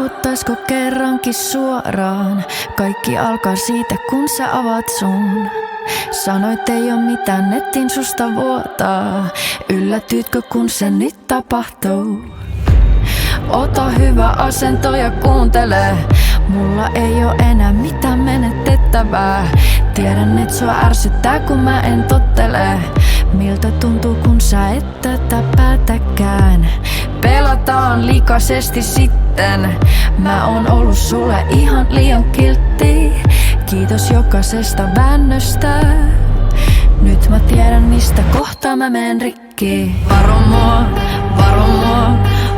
Puhuttaisko kerrankin suoraan? Kaikki alkaa siitä, kun sä avaat sun. Sanoit ei oo mitään, netin susta vuotaa. Yllätyitkö, kun se nyt tapahtuu? Ota hyvä asento ja kuuntele. Mulla ei oo enää mitään menetettävää. Tiedän, et sua ärsyttää, kun mä en tottele. Miltä tuntuu, kun sä et tätä päätäkään? Pelataan likaisesti sitten. Mä oon ollut sulle ihan liian kiltti. Kiitos jokaisesta väännöstä. Nyt mä tiedän, mistä kohta mä menen rikki. Varo mua,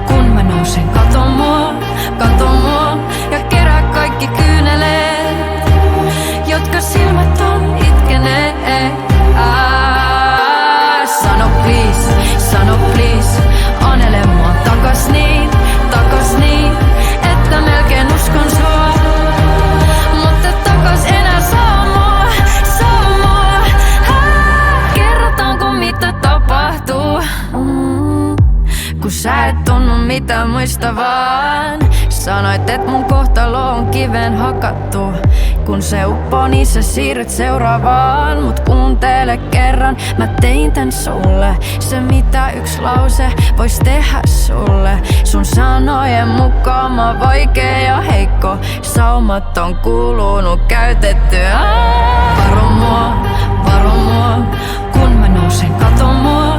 kun mä nousen, kato mua ja kerää kaikki kyyneleet, jotka silmät on itkeneet. Sano please, anele mua takas niin, että melkein uskon sua. Mutta takas enää saa mua. Kerrotaanko mitä tapahtuu? Kun sä et tunnu mitään muista vaan. Sanoit, et mun kohtalo on kiveen hakattu. Kun se uppoo, niin sä siirryt seuraavaan. Mut kuuntele kerran, mä tein tän sulle. Se mitä yks lause vois tehdä sulle. Sun sanojen mukaan mä oon vaikea ja heikko. Saumat on kulunut käytetty. Varo mua, kun mä nousen, kato mua